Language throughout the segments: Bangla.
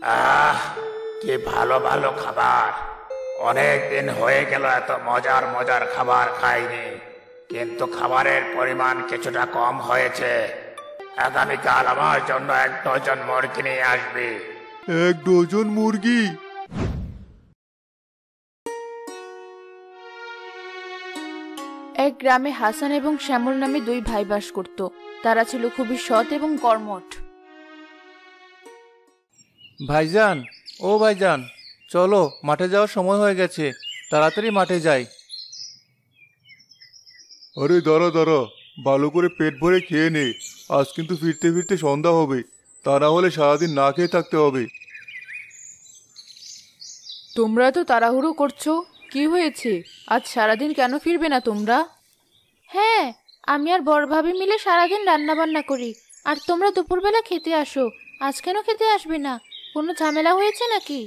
আহ, কি ভালো ভালো খাবার! অনেক দিন হয়ে গেল এত মজার মজার খাবার খাইনি। কিন্তু খাবারের পরিমাণ কিছুটা কম হয়েছে। আগামীকাল আমার জন্য 1 ডজন মুরগি নিয়ে আসবি। 1 ডজন মুরগি? এক গ্রামে হাসান এবং শ্যামল নামে দুই ভাই বাস করত। তারা ছিল খুবই সৎ এবং কর্মঠ। ভাইজান, ও ভাইজান, চলো, মাঠে যাওয়ার সময় হয়ে গেছে, তাড়াতাড়ি মাঠে যাই। আরে দাঁড়া দাঁড়া, ভালো করে পেট ভরে খেয়ে নে। আজ কিন্তু ফিরতে ফিরতে সন্ধ্যা হবে, তা না হলে সারাদিন না খেয়ে থাকতে হবে। তোমরা তো তাড়াহুড়ো করছো, কি হয়েছে? আজ সারাদিন কেন ফিরবে না তোমরা? হ্যাঁ, আমি আর বড় ভাবি মিলে সারাদিন রান্না বান্না করি, আর তোমরা দুপুরবেলা খেতে আসো। আজ কেন খেতে আসবে না? কোনো ঝামেলা হয়েছে নাকি?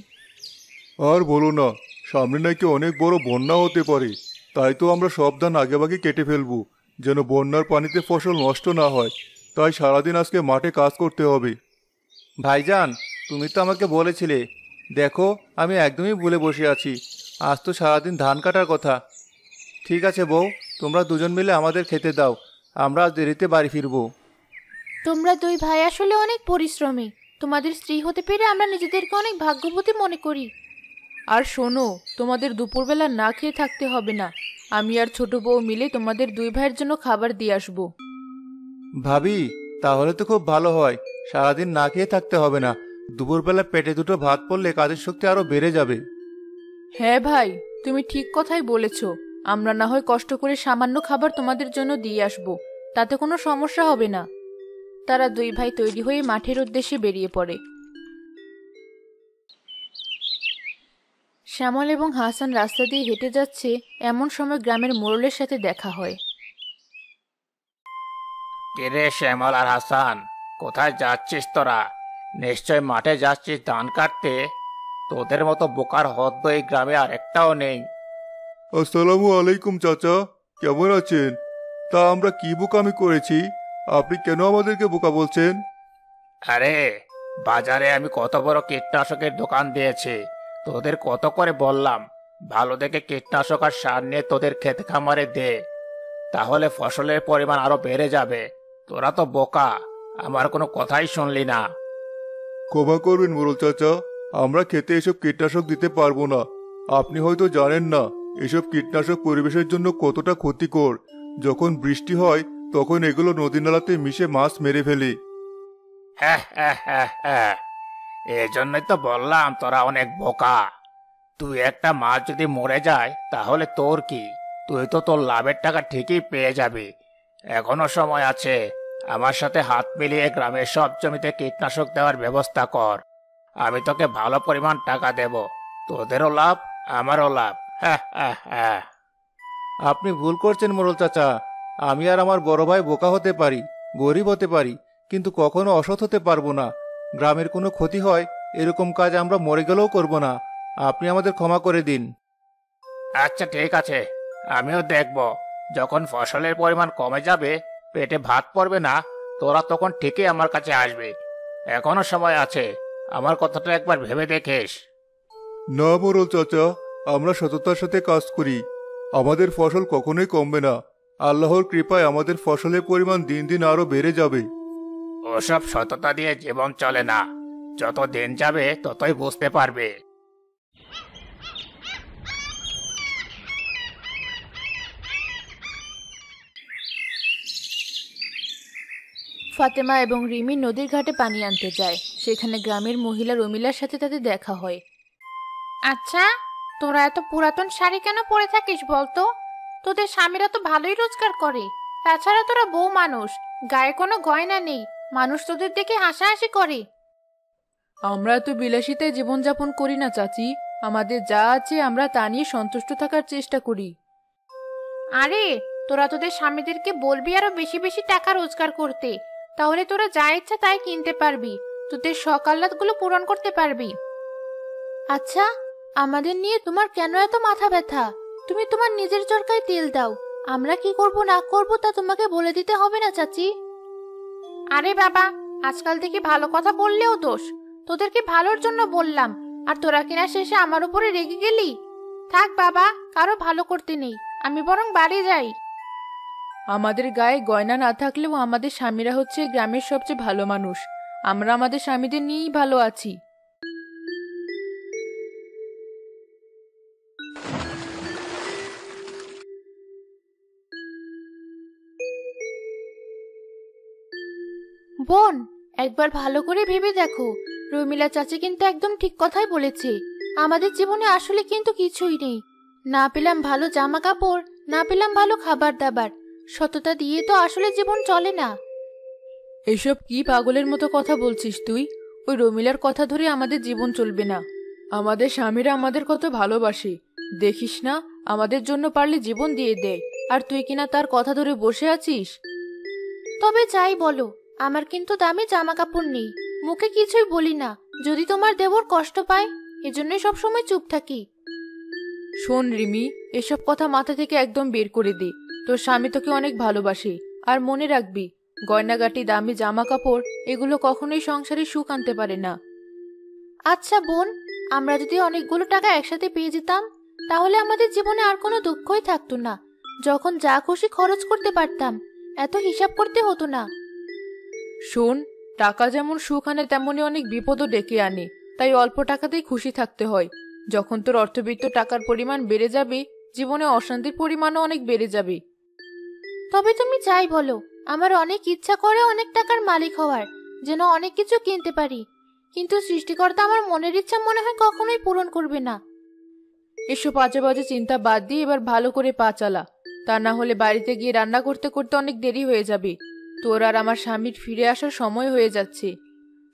আর বলো না, সামনে নাকি অনেক বড় বন্যা হতে পারে। তাই তো আমরা সব ধান আগেভাগে কেটে ফেলবো, যেন বন্যার পানিতে ফসল নষ্ট না হয়। তাই সারাদিন আজকে মাঠে কাজ করতে হবে। ভাইজান, তুমি তো আমাকে বলেছিলে। দেখো, আমি একদমই ভুলে বসে আছি। আজ তো সারাদিন ধান কাটার কথা। ঠিক আছে বউ, তোমরা দুজন মিলে আমাদের খেতে দাও। আমরা আজ দেরিতে বাড়ি ফিরবো। তোমরা দুই ভাই আসলে অনেক পরিশ্রমী। তোমাদের স্ত্রী হতে পেরে আমরা নিজেদেরকে অনেক ভাগ্যবতী মনে করি। আর শোনো, তোমাদের দুপুরবেলা না খেয়ে থাকতে হবে না। আমি আর ছোট বউ মিলে তোমাদের দুই ভাইয়ের জন্য খাবার দিয়ে আসবো। ভাবি, তাহলে তো খুব ভালো হয়। সারাদিন না খেয়ে থাকতে হবে না। দুপুরবেলা পেটে দুটো ভাত পড়লে কাজের শক্তি আরো বেড়ে যাবে। হ্যাঁ ভাই, তুমি ঠিক কথাই বলেছ। আমরা না হয় কষ্ট করে সামান্য খাবার তোমাদের জন্য দিয়ে আসবো, তাতে কোনো সমস্যা হবে না। তারা দুই ভাই তৈরি হয়ে মাঠের উদ্দেশ্যে বেরিয়ে পড়ে। শ্যামল এবং হাসান রাস্তা দিয়ে হেঁটে যাচ্ছে, এমন সময় গ্রামের মোড়লের সাথে দেখা হয়। কিরে শ্যামল আর হাসান, কোথায় যাচ্ছিস তোরা? নিশ্চয় মাঠে যাচ্ছিস ধান কাটতে। তোদের মতো বোকার হদ্দ এই গ্রামে আর একটাও নেই। আসসালামু আলাইকুম চাচা, কেমন আছেন? তা আমরা কি বোকামি করেছি? আপনি কেন আমাদেরকে বোকা বলছেন? আরে, বাজারে আমি কত বড় কীটনাশকের দোকান দিয়েছি। তোদের কত করে বললাম, ভালো দেখে কীটনাশক আর সার নিয়ে তোদের ক্ষেত খামারে দে, তাহলে ফসলের পরিমাণ আরো বেড়ে যাবে। তোরা তো বোকা, আমার কোনো কথাই শুনলি না। ক্ষমা করবেন মোড়ল চাচা, আমরা খেতে এসব কীটনাশক দিতে পারবো না। আপনি হয়তো জানেন না এসব কীটনাশক পরিবেশের জন্য কতটা ক্ষতিকর। যখন বৃষ্টি হয় তখন এগুলো নদী নালাতে মিশে মাছ মেরে ফেলে। হ্যাঁ হ্যাঁ হ্যাঁ হ্যাঁ, এই জন্যই তো বললাম তোরা অনেক বোকা। তুই একটা মাছ যদি মরে যায় তাহলে তোর কি? তুই তো তোর লাভের টাকা ঠিকই পেয়ে যাবি। এখনো সময় আছে। আমার সাথে হাত মিলিয়ে গ্রামের সব জমিতে কীটনাশক দেওয়ার ব্যবস্থা কর। আমি তোকে ভালো পরিমাণ টাকা দেব। তোদেরও লাভ, আমারও লাভ। হ্যাঁ হ্যাঁ হ্যাঁ। আপনি ভুল করছেন মোড়ল চাচা। আমি আর আমার বড় ভাই বোকা হতে পারি, গরিব হতে পারি, কিন্তু কখনো অসৎ হতে পারবো না। গ্রামের কোনো ক্ষতি হয় এরকম কাজ আমরা মরে গেলেও করব না। আপনি আমাদের ক্ষমা করে দিন। আচ্ছা ঠিক আছে, আমিও দেখব। যখন ফসলের পরিমাণ কমে যাবে, পেটে ভাত পড়বে না, তোরা তখন ঠিকই আমার কাছে আসবে। এখনো সময় আছে, আমার কথাটা একবার ভেবে দেখিস। না মোড়ল চাচা, আমরা সততার সাথে কাজ করি। আমাদের ফসল কখনোই কমবে না। আল্লাহর কৃপায় আমাদের ফসলের পরিমাণ দিন দিন আরো বেড়ে যাবে। ওসব সততা দিয়ে জীবন চলে না। যত দিন যাবে ততই বুঝতে পারবে। ফাতেমা এবং রিমি নদীর ঘাটে পানি আনতে যায়। সেখানে গ্রামের মহিলা রমিলার সাথে তাদের দেখা হয়। আচ্ছা, তোরা এত পুরাতন শাড়ি কেন পরে থাকিস বলতো? তোদের স্বামীরা তো ভালোই রোজগার করে। তাছাড়া তোরা বউ মানুষ, গায়ে কোনো গয়না নেই, মানুষ তোদের দেখে হাসাহাসি করে। আমরা তো বিলাসিতায় জীবনযাপন করি না চাচি। আমাদের যা আছে আমরা তা নিয়ে সন্তুষ্ট থাকার চেষ্টা করি। আরে, তোরা তোদের স্বামীদেরকে বলবি আরো বেশি বেশি টাকা রোজগার করতে, তাহলে তোরা যা ইচ্ছা তাই কিনতে পারবি, তোদের শখ আহ্লাদগুলো পূরণ করতে পারবি। আচ্ছা, আমাদের নিয়ে তোমার কেন এত মাথা ব্যথা? তুমি তোমার নিজের চরকায় তেল দাও। আমরা কি করব না করব তা তোমাকে বলে দিতে হবে না চাচি। আরে বাবা, আজকাল থেকে ভালো কথা বললেও দোষ। তোদেরকে ভালোর জন্য বললাম, আর তোরা কিনা শেষে আমার উপরে রেগে গেলি। থাক বাবা, কারো ভালো করতে নেই, আমি বরং বাড়ি যাই। আমাদের গায়ে গয়না না থাকলেও আমাদের স্বামীরা হচ্ছে গ্রামের সবচেয়ে ভালো মানুষ। আমরা আমাদের স্বামীদের নিয়েই ভালো আছি। বোন, একবার ভালো করে ভেবে দেখো, রমিলা চাচি কিন্তু একদম ঠিক কথাই বলেছে। আমাদের জীবনে আসলে কিন্তু কিছুই নেই। না পেলাম ভালো জামা কাপড়, না পেলাম ভালো খাবার দাবার, সততা দিয়ে তো আসলে জীবন চলে না। এসব কি পাগলের মতো কথা বলছিস তুই? ওই রমিলার কথা ধরে আমাদের জীবন চলবে না। আমাদের স্বামীরা আমাদের কত ভালোবাসে, দেখিস না, আমাদের জন্য পারলে জীবন দিয়ে দেয়, আর তুই কিনা তার কথা ধরে বসে আছিস। তবে যাই বলো, আমার কিন্তু দামি জামা কাপড় নেই, মুখে কিছুই বলি না, যদি তোমার দেবর কষ্ট পায়, এজন্যই সবসময় চুপ থাকি। শোন রিমি, এসব কথা মাথা থেকে একদম বের করে দে। তোর স্বামী তোকে অনেক ভালোবাসে, আর মনে রাখবি, গয়নাগাটি, দামি জামা কাপড় এগুলো কখনোই সংসারে সুখ আনতে পারে না। আচ্ছা বোন, আমরা যদি অনেকগুলো টাকা একসাথে পেয়ে যেতাম, তাহলে আমাদের জীবনে আর কোনো দুঃখই থাকতো না। যখন যা খুশি খরচ করতে পারতাম, এত হিসাব করতে হতো না। শোন, টাকা যেমন সুখ আনে তেমনই অনেক বিপদও ডেকে আনে, তাই অল্প টাকাতেই খুশি থাকতে হয়। যখন তোর অর্থবিত্ত টাকার পরিমাণ বেড়ে যাবে, জীবনে অশান্তির পরিমাণও অনেক বেড়ে যাবে। তবে তুমি যাই বলো, আমার অনেক ইচ্ছা করে অনেক টাকার মালিক হওয়ার, যেন অনেক কিছু কিনতে পারি, কিন্তু সৃষ্টিকর্তা আমার মনের ইচ্ছা মনে হয় কখনোই পূরণ করবে না। এসব বাজে বাজে চিন্তা বাদ দিয়ে এবার ভালো করে পা চালা, তা না হলে বাড়িতে গিয়ে রান্না করতে করতে অনেক দেরি হয়ে যাবে। তোর আর আমার স্বামীর ফিরে আসার সময় হয়ে যাচ্ছে।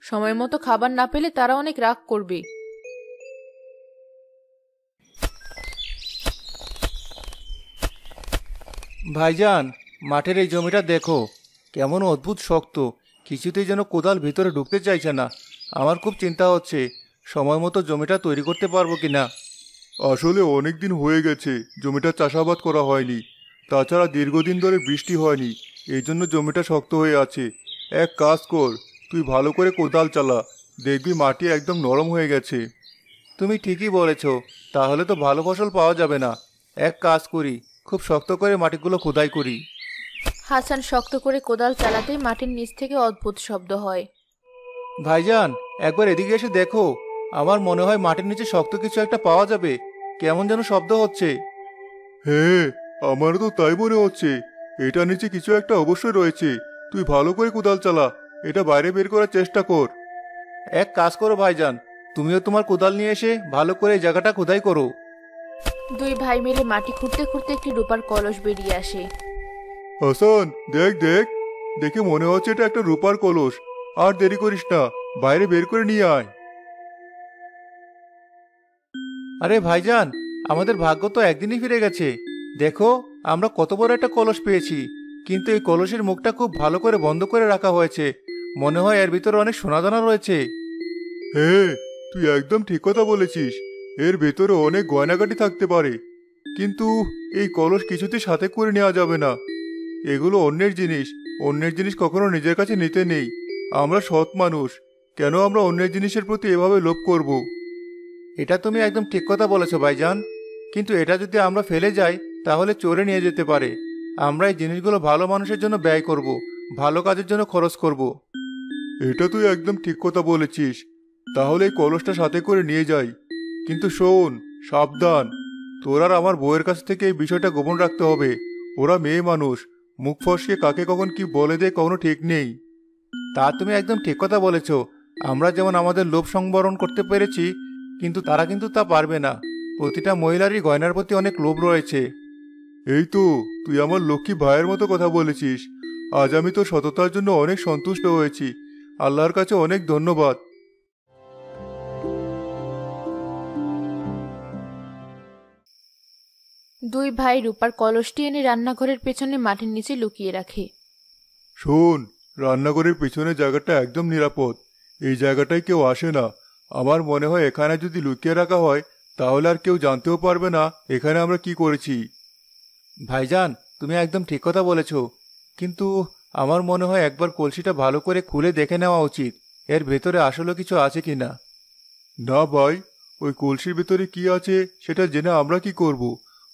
সময় মতো খাবার না পেলে তারা অনেক রাগ করবে। ভাইজান, মাঠের এই জমিটা দেখো, কেমন অদ্ভুত শক্ত, কিছুতেই যেন কোদাল ভিতরে ঢুকতে চাইছে না। আমার খুব চিন্তা হচ্ছে সময় মতো জমিটা তৈরি করতে পারবো কিনা। আসলে অনেক দিন হয়ে গেছে জমিটা চাষাবাদ করা হয়নি, তাছাড়া দীর্ঘদিন ধরে বৃষ্টি হয়নি, এই জন্য জমিটা শক্ত হয়ে আছে। এক কাজ কর, তুই ভালো করে কোদাল চালা, দেখবি মাটি একদম নরম হয়ে গেছে। তুমি ঠিকই বলেছ, তাহলে তো ভালো ফসল পাওয়া যাবে না। এক কাজ করি, খুব শক্ত করে মাটিগুলো খোদাই করি। হাসান শক্ত করে কোদাল চালাতেই মাটির নিচ থেকে অদ্ভুত শব্দ হয়। ভাইজান, একবার এদিকে এসে দেখো, আমার মনে হয় মাটির নিচে শক্ত কিছু একটা পাওয়া যাবে, কেমন যেন শব্দ হচ্ছে। হ্যাঁ, আমারও তো তাই মনে হচ্ছে, এটা নিচে কিছু একটা অবশ্যই রয়েছে। তুই ভালো করে কোদাল চালা, এটা বাইরে বের করার চেষ্টা কর। এক কাজ করো ভাইজান, তুমিও তোমার কোদাল নিয়ে এসে ভালো করে এই জায়গাটা খোদাই করো। দুই ভাই মিলে মাটি খুঁড়তে খুঁড়তে একটি রূপার কলস বেরিয়ে আসে। হাসান, দেখ দেখ, দেখে মনে হচ্ছে এটা একটা রূপার কলস। আর দেরি করিস না, বাইরে বের করে নিয়ে আয়। আরে ভাইজান, আমাদের ভাগ্য তো একদিনই ফিরে গেছে। দেখো, আমরা কত বড় একটা কলস পেয়েছি, কিন্তু এই কলসের মুখটা খুব ভালো করে বন্ধ করে রাখা হয়েছে। মনে হয় এর ভিতরে অনেক সোনাদানা রয়েছে। হ্যাঁ, তুই একদম ঠিক কথা বলেছিস, এর ভেতরে অনেক গয়নাগাটি থাকতে পারে, কিন্তু এই কলস কিছুতেই সাথে করে নেওয়া যাবে না। এগুলো অন্যের জিনিস, অন্যের জিনিস কখনো নিজের কাছে নিতে নেই। আমরা সৎ মানুষ, কেন আমরা অন্যের জিনিসের প্রতি এভাবে লোভ করব? এটা তুমি একদম ঠিক কথা বলেছো ভাইজান, কিন্তু এটা যদি আমরা ফেলে যাই তাহলে চোরে নিয়ে যেতে পারে। আমরা এই জিনিসগুলো ভালো মানুষের জন্য ব্যয় করব, ভালো কাজের জন্য খরচ করব। এটা তুই একদম ঠিক কথা বলেছিস, তাহলে এই কলসটা সাথে করে নিয়ে যাই। কিন্তু শোন, সাবধান, তোর আর আমার বউয়ের কাছ থেকে এই বিষয়টা গোপন রাখতে হবে। ওরা মেয়ে মানুষ, মুখ ফসকে কাকে কখন কি বলে দেয় কখনো ঠিক নেই। তা তুমি একদম ঠিক কথা বলেছ, আমরা যেমন আমাদের লোভ সংবরণ করতে পেরেছি, কিন্তু তারা কিন্তু তা পারবে না। প্রতিটা মহিলারই গয়নার প্রতি অনেক লোভ রয়েছে। এই তো, তুই আমার লক্ষ্মী ভাইয়ের মতো কথা বলেছিস। আজ আমি তোর সততার জন্য অনেক সন্তুষ্ট হয়েছি। আল্লাহর কাছে অনেক ধন্যবাদ। দুই ভাই রূপার কলসটি এনে রান্নাঘরের পেছনে মাটির নিচে লুকিয়ে রাখে। শোন, রান্নাঘরের পেছনের জায়গাটা একদম নিরাপদ, এই জায়গাটায় কেউ আসে না। আমার মনে হয় এখানে যদি লুকিয়ে রাখা হয় তাহলে আর কেউ জানতেও পারবে না এখানে আমরা কি করেছি। ভাইজান, তুমি একদম ঠিক কথা বলেছ, কিন্তু আমার মনে হয় একবার কলসিটা ভালো করে খুলে দেখে নেওয়া উচিত। এর ভেতরে আসলে কিছু আছে কি না। না ভাই, ওই কলসির ভেতরে কি আছে সেটা জেনে আমরা কি করব?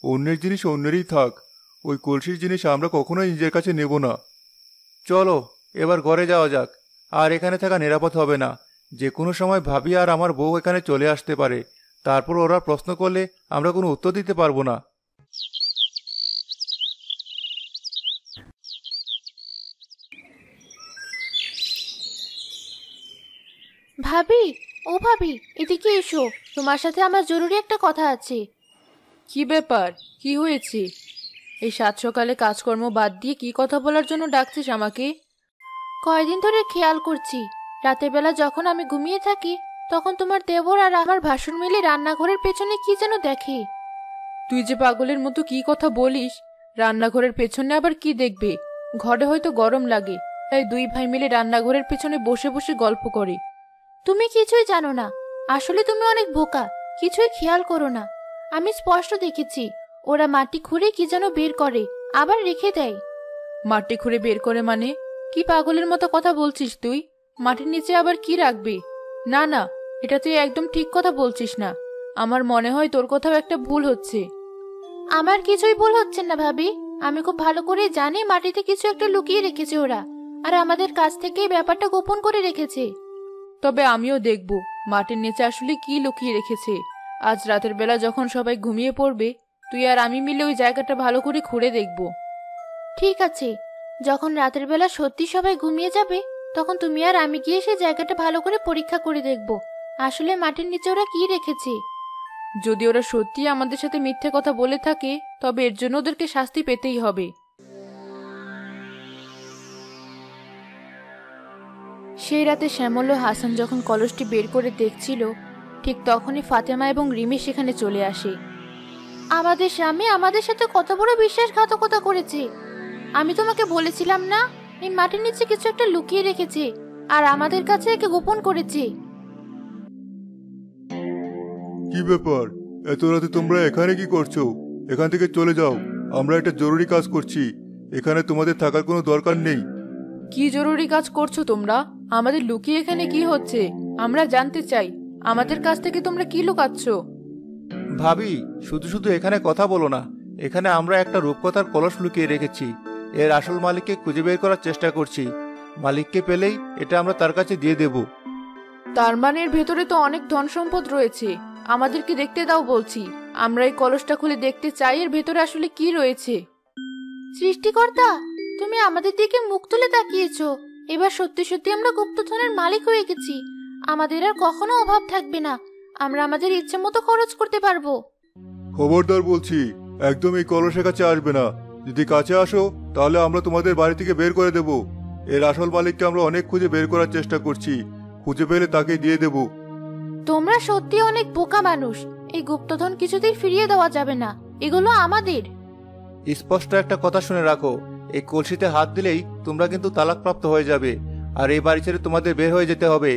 অন্যের জিনিস অন্যেরই থাক, ওই কলসির জিনিস আমরা কখনোই নিজের কাছে নেব না। চলো এবার ঘরে যাওয়া যাক, আর এখানে থাকা নিরাপদ হবে না। যে কোনো সময় ভাবি আর আমার বউ এখানে চলে আসতে পারে, তারপর ওরা প্রশ্ন করলে আমরা কোনো উত্তর দিতে পারবো না। ভাবি, ও ভাবি, এদিকে এসো, তোমার সাথে আমার জরুরি একটা কথা আছে। কি ব্যাপার? কি হয়েছে? এই সাত সকালে কাজকর্ম বাদ দিয়ে কি কথা বলার জন্য ডাকছিস আমাকে? কয়দিন ধরে খেয়াল করছি, রাতের বেলা যখন আমি ঘুমিয়ে থাকি তখন তোমার দেবর আর আমার ভাসুর মিলে রান্নাঘরের পেছনে কি যেন দেখে। তুই যে পাগলের মতো কি কথা বলিস? রান্নাঘরের পেছনে আবার কি দেখবে? ঘরে হয়তো গরম লাগে, তাই দুই ভাই মিলে রান্নাঘরের পেছনে বসে বসে গল্প করে। তুমি কিছুই জানো না, আসলে তুমি অনেক বোকা, কিছুই খেয়াল করো না। আমি স্পষ্ট দেখেছি, ওরা মাটি খুঁড়ে কি যেন বের করে, আবার রেখে দেয়। মাটি খুঁড়ে বের করে মানে? কি পাগলের মতো কথা বলছিস তুই? মাটির নিচে আবার কি রাখবে? না না, এটা তুই একদম ঠিক কথা বলছিস না। আমার মনে হয় তোর কোথাও একটা ভুল হচ্ছে। আমার কিছুই ভুল হচ্ছে না ভাবি, আমি খুব ভালো করে জানি মাটিতে কিছু একটা লুকিয়ে রেখেছে ওরা, আর আমাদের কাছ থেকে এই ব্যাপারটা গোপন করে রেখেছে। তবে আমিও দেখব মাটির নিচে আসলে কি লুকিয়ে রেখেছে। আজ রাতের বেলা যখন সবাই ঘুমিয়ে পড়বে, তুই আর আমি মিলে ওই জায়গাটা ভালো করে খুঁড়ে দেখব। ঠিক আছে, যখন রাতের বেলা সত্যি সবাই ঘুমিয়ে যাবে, তখন তুমি আর আমি গিয়ে সেই জায়গাটা ভালো করে পরীক্ষা করে দেখব আসলে মাটির নিচে ওরা কি রেখেছে। যদি ওরা সত্যি আমাদের সাথে মিথ্যে কথা বলে থাকে, তবে এর জন্য ওদেরকে শাস্তি পেতেই হবে। সেই রাতে শ্যামল ও হাসান যখন কলসটি বের করে দেখছিল, ঠিক তখনই ফাতেমা এবং রিমি সেখানে চলে আসে। আমাদের স্বামী আমাদের সাথে কত বড় বিশ্বাসঘাতকতা করেছে! আমি তোমাকে বলেছিলাম না, এই মাটির নিচে কিছু একটা লুকিয়ে রেখেছে, আর আমাদের কাছে একে গোপন করেছে। কি ব্যাপার, এত রাতে তোমরা এখানে কি করছো? এখান থেকে চলে যাও, আমরা একটা জরুরি কাজ করছি, এখানে তোমাদের থাকার কোনো দরকার নেই। কি জরুরি কাজ করছো তোমরা? আমাদের লুকিয়ে এখানে কি হচ্ছে আমরা জানতে চাই। আমাদের কাছ থেকে তোমরা কি লুকাচ্ছ? ভাবি, শুধু শুধু এখানে কথা বলো না। এখানে আমরা একটা রূপকথার কলস লুকিয়ে রেখেছি, এর আসল মালিককে খুঁজে বের করার চেষ্টা করছি। মালিককে পেলেই এটা আমরা তার কাছে দিয়ে দেব। তার মানে এর ভেতরে তো অনেক ধন সম্পদ রয়েছে, আমাদেরকে দেখতে দাও বলছি। আমরা এই কলসটা খুলে দেখতে চাই এর ভেতরে আসলে কি রয়েছে। সৃষ্টিকর্তা, তুমি আমাদের দিকে মুখ তুলে তাকিয়েছো, এবার সত্যি সত্যি আমরা গুপ্তধনের মালিক হয়ে গেছি। আমাদের আর কখনো অভাব থাকবে না, আমরা আমাদের ইচ্ছে মতো খরচ করতে পারবো। খবরদার বলছি, একদম এই কলসের কাছে আসবে না। যদি কাছে আসো তাহলে আমরা তোমাদের বাড়ি থেকে বের করে দেব। এর আসল মালিককে আমরা অনেক খুঁজে বের করার চেষ্টা করছি, খুঁজে পেলে তাকে দিয়ে দেব। তোমরা সত্যি অনেক বোকা মানুষ, এই গুপ্তধন কিছুতেই ফিরিয়ে দেওয়া যাবে না, এগুলো আমাদের। স্পষ্ট একটা কথা শুনে রাখো, এই কলসিতে হাত দিলেই তোমরা কিন্তু তালাকপ্রাপ্ত হয়ে যাবে, আর এই বাড়ি ছেড়ে তোমাদের বের হয়ে যেতে হবে।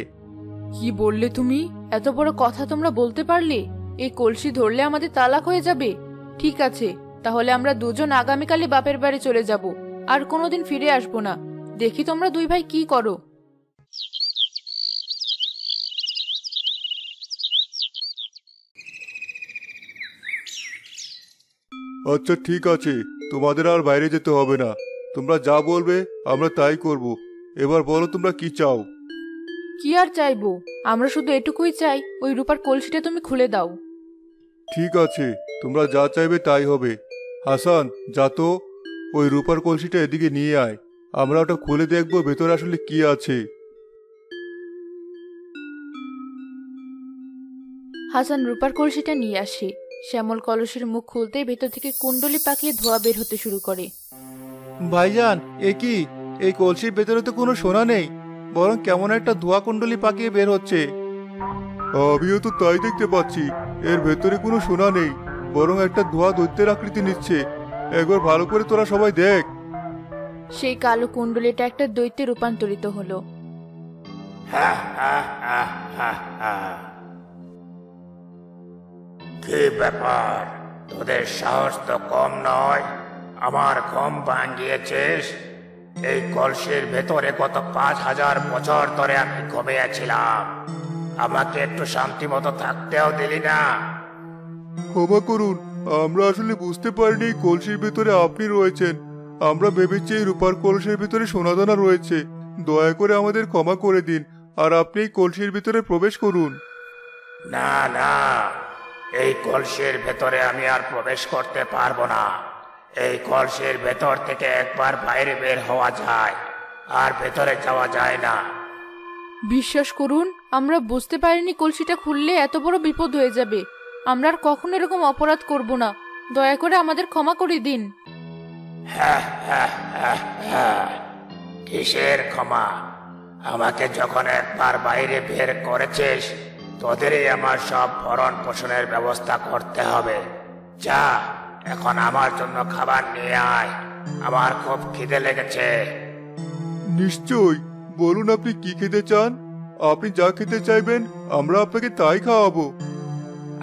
কি বললে তুমি? এত বড় কথা তোমরা বলতে পারলে? এই কলসি ধরলে আমাদের তালাক হয়ে যাবে? ঠিক আছে, তাহলে আমরা দুজন আগামীকালই বাপের বাড়ি চলে যাব, আর কোনোদিন ফিরে আসবো না। দেখি তোমরা দুই ভাই কি করো। আচ্ছা ঠিক আছে, তোমাদের আর বাইরে যেতে হবে না। তোমরা যা বলবে আমরা তাই করব। এবার বলো তোমরা কি চাও? কি আর চাইবো, আমরা শুধু এটুকুই চাই, ওই রূপার কলসিটা তুমি খুলে দাও। ঠিক আছে, তোমরা যা চাইবে তাই হবে। হাসান, যা তো ওই রূপার কলসিটা এদিকে নিয়ে আয়, আমরা ওটা খুলে দেখবো ভেতরে আসলে কি আছে। হাসান রূপার কলসিটা নিয়ে আসে। শ্যামল কলসের মুখ খুলতেই ভেতর থেকে কুণ্ডলি পাকিয়ে ধোঁয়া বের হতে শুরু করে। ভাইজান, এ কি? এই কলসির ভেতরে তো কোনো সোনা নেই, বরং কেমন একটা ধোঁয়া কুণ্ডলি পাকিয়ে বের হচ্ছে। আমিও তো তাই দেখতে পাচ্ছি, এর ভেতরে কোনো সোনা নেই, বরং একটা ধোঁয়া দৈত্যের আকৃতি নিচ্ছে। একবার ভালো করে তোরা সবাই দেখ। সেই কালো কুণ্ডলিটা একটা দৈত্যে রূপান্তরিত হলো। কি ব্যাপার, তোদের সাহস তো কম নয়, আমার ঘুম ভাঙিয়েছিস? এই কলসির ভেতরে গত 5,000 বছর ধরে আমি ঘুমিয়েছিলাম। আমাকে একটু শান্তি মতো থাকতেও দিলি না। ক্ষমা করুন, আমরা আসলে বুঝতে পারিনি এই কলসির ভেতরে আপনি রয়েছেন। আমরা ভেবেছি এই রূপার কলসির ভিতরে সোনাদানা রয়েছে। দয়া করে আমাদের ক্ষমা করে দিন, আর আপনি এই কলসির ভিতরে প্রবেশ করুন। না না, এই কলসির ভেতরে আমি আর প্রবেশ করতে পারবো না। এই কলসির ভেতর থেকে একবার বাইরে বের হওয়া যায়, আর ভেতরে যাওয়া যায় না। বিশ্বাস করুন, আমরা বুঝতে পারিনি কলসিটা খুললে এত বড় বিপদ হয়ে যাবে। আমরা আর কখনো এরকম অপরাধ করব না। দয়া করে আমাদের ক্ষমা করে দিন। কিসের ক্ষমা? আমাকে যখন একবার বাইরে বের করেছিস, তোদেরই আমার সব ভরণ পোষণের ব্যবস্থা করতে হবে। যা, এখন আমার জন্য খাবার নিয়ে আয়। আমার খুব খিদে লেগেছে। নিশ্চয়ই, বলুন আপনি কি খেতে চান। আপনি যা খেতে চাইবেন আমরা আপনাকে তাই খাওয়াবো।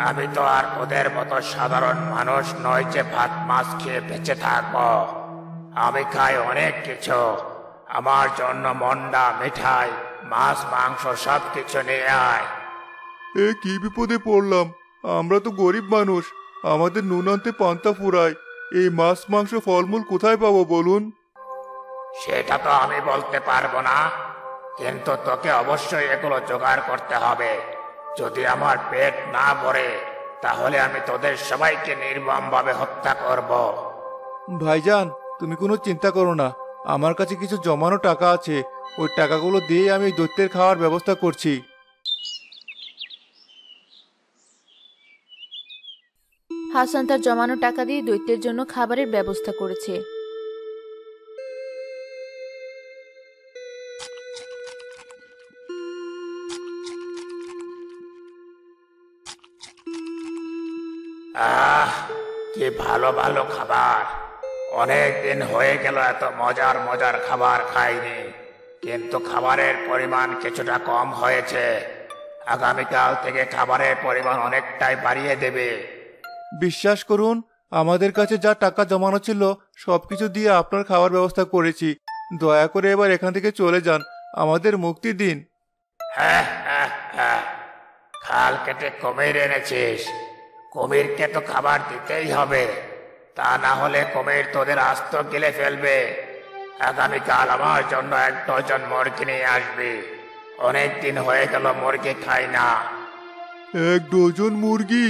আমি তো আর ওদের মতো সাধারণ মানুষ নয় যে ভাত মাছ খেয়ে বেঁচে থাকবো। আমি খাই অনেক কিছু। আমার জন্য মন্ডা, মিঠাই, মাছ, মাংস সব কিছু নিয়ে আয়। এ কি বিপদে পড়লাম। আমরা তো গরিব মানুষ, আমাদের নুন আনতে পান্তা ফুরায়। এই মাছ মাংস ফলমূল কোথায় পাবো বলুন? সেটা তো আমি বলতে পারবো না, কিন্তু তোকে অবশ্যই এগুলো জোগাড় করতে হবে। যদি আমার পেট না ভরে, তাহলে আমি তোদের সবাইকে নির্মমভাবে হত্যা করব। ভাইজান, তুমি কোনো চিন্তা করো না। আমার কাছে কিছু জমানো টাকা আছে, ওই টাকাগুলো দিয়ে আমি দৈত্যের খাওয়ার ব্যবস্থা করছি। হাসান তার জমানো টাকা দিয়ে দৈত্যের জন্য খাবারের ব্যবস্থা করেছে। আহ, কি ভালো ভালো খাবার! অনেক দিন হয়ে গেল এত মজার মজার খাবার খাইনি। কিন্তু খাবারের পরিমাণ কিছুটা কম হয়েছে। আগামীকাল থেকে খাবারের পরিমাণ অনেকটাই বাড়িয়ে দেবে। বিশ্বাস করুন, আমাদের কাছে যা টাকা জমানো ছিল সবকিছু দিয়ে আপনার খাওয়ার ব্যবস্থা করেছি। দয়া করে এবার এখান থেকে চলে যান, আমাদের মুক্তি দিন। হ্যাঁ হ্যাঁ হ্যাঁ, খাল কেটে কুমির এনেছিস। কুমিরকে তো খাবার দিতেই হবে, তা না হলে কুমির তোদের আস্ত গিলে ফেলবে। আগামীকাল আমার জন্য 1 ডজন মুরগি নিয়ে আসবি। অনেক দিন হয়ে গেল মুরগি খাই না। 1 ডজন মুরগি?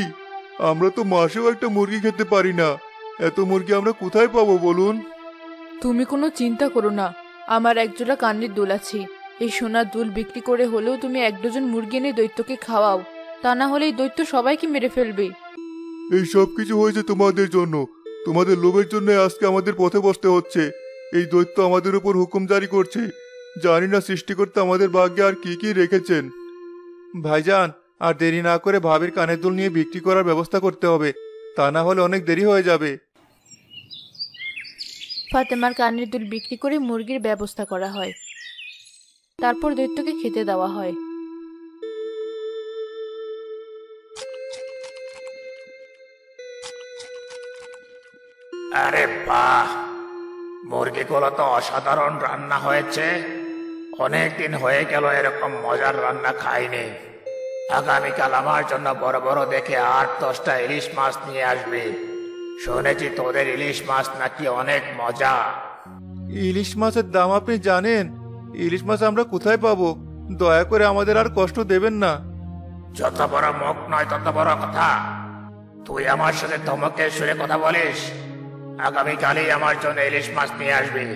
আমরা তো মাসেও একটা মুরগি খেতে পারি না। এত মুরগি আমরা কোথায় পাবো বলুন? তুমি কোনো চিন্তা করো না, আমার একজোড়া কানের দুল আছে। এই সোনার দুল বিক্রি করে হলেও তুমি 1 ডজন মুরগি এনে দৈত্যকে খাওয়াও। তা না হলে এই দৈত্য সবাইকে মেরে ফেলবে। এই সব কিছু হয়েছে তোমাদের জন্য। তোমাদের লোভের জন্য আজকে আমাদের পথে বসতে হচ্ছে। এই দৈত্য আমাদের উপর হুকুম জারি করছে। জানি না সৃষ্টিকর্তা আমাদের ভাগ্যে আর কি কি রেখেছেন। ভাইজান, আর দেরি না করে ভাবির কানের দুল নিয়ে বিক্রি করার ব্যবস্থা করতে হবে, তা না হলে অনেক দেরি হয়ে যাবে। ফাতেমার কানের দুল বিক্রি করে মুরগির ব্যবস্থা করা হয়। তারপর দৈত্যকে খেতে দেওয়া হয়। আরে বাহ, মুরগিগুলো তো অসাধারণ রান্না হয়েছে। অনেক দিন হয়ে গেল এরকম মজার রান্না খাইনি। আগামীকাল আমার জন্য বড় বড় দেখে 8-10টা ইলিশ মাছ নিয়ে আসবি। শুনেছি তোদের ইলিশ মাছ নাকি অনেক মজা। ইলিশ মাছের দাম আপনি জানেন? ইলিশ মাছ আমরা কোথায় পাবো? দয়া করে আমাদের আর কষ্ট দেবেন না। যত বড় মুখ নয় তত বড় কথা। তুই আমার সাথে ধমকের সুরে কথা বলিস? আগামীকালই আমার জন্য ইলিশ মাছ নিয়ে আসবি,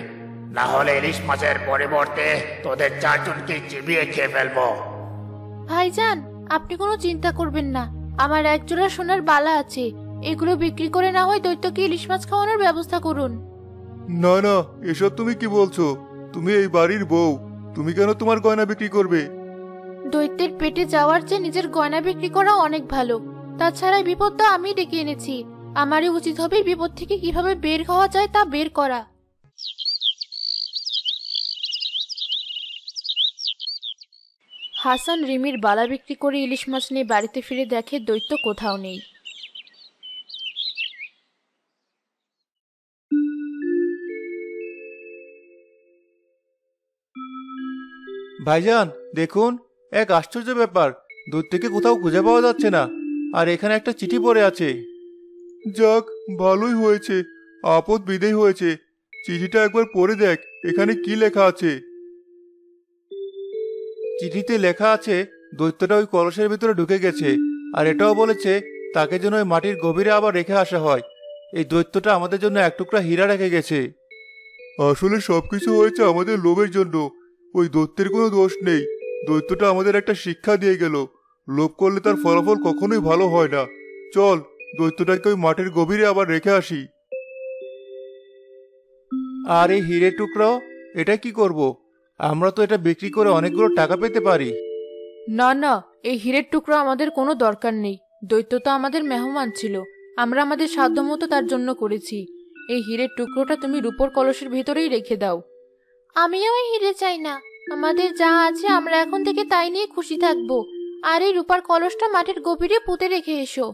না হলে ইলিশ মাছের পরিবর্তে তোদের 4জনকে চিবিয়ে খেয়ে ফেলবো। ভাইজান, আপনি কোনো চিন্তা করবেন না। আমার একজোড়া সোনার বালা আছে, এগুলো বিক্রি করে না হয় দৈত্যকে ইলিশ মাছ খাওয়ানোর ব্যবস্থা করুন। না না, এসব তুমি কি বলছো? তুমি এই বাড়ির বউ, তুমি কেন তোমার গয়না বিক্রি করবে? দৈত্যের পেটে যাওয়ার চেয়ে নিজের গয়না বিক্রি করা অনেক ভালো। তাছাড়া এই বিপদটা আমি ডেকে এনেছি। আমারই উচিত হবে এই বিপদ থেকে কিভাবে বের হওয়া যায় তা বের করা। হাসান রিমির বালা বিক্রি করে ইলিশ মাছ নিয়ে বাড়িতে ফিরে দেখে দৈত্য কোথাও নেই। ভাইজান দেখুন, এক আশ্চর্য ব্যাপার, দূর থেকে কোথাও খুঁজে পাওয়া যাচ্ছে না, আর এখানে একটা চিঠি পড়ে আছে। যাক, ভালোই হয়েছে, আপদ বিদেয় হয়েছে। চিঠিটা একবার পড়ে দেখ, এখানে কি লেখা আছে। চিঠিতে লেখা আছে দৈত্যটা ওই কলসের ভিতরে ঢুকে গেছে, আর এটাও বলেছে তাকে যেন ওই মাটির গভীরে আবার রেখে আসা হয়। এই দৈত্যটা আমাদের জন্য এক টুকরা হীরা রেখে গেছে। আসলে সবকিছু হয়েছে আমাদের লোভের জন্য। ওই দৈত্যের কোনো দোষ নেই। দৈত্যটা আমাদের একটা শিক্ষা দিয়ে গেল, লোভ করলে তার ফলাফল কখনোই ভালো হয় না। চল, দৈত্যটাকে ওই মাটির গভীরে আবার রেখে আসি। আর এই হীরের টুকরাও, এটা কি করব? আমরা তো এটা বিক্রি করে অনেকগুলো টাকা পেতে পারি। না না, এই হীরের টুকরো আমাদের কোনো দরকার নেই। দৈত্য তো আমাদের মেহমান ছিল, আমরা আমাদের সাধ্যমতো তার জন্য করেছি। এই হীরের টুকরোটা তুমি রূপোর কলসের ভেতরেই রেখে দাও। আমিও এই হিরে চাই না, আমাদের যা আছে আমরা এখন থেকে তাই নিয়ে খুশি থাকবো। আর এই রূপার কলসটা মাটির গভীরে পুঁতে রেখে এসো।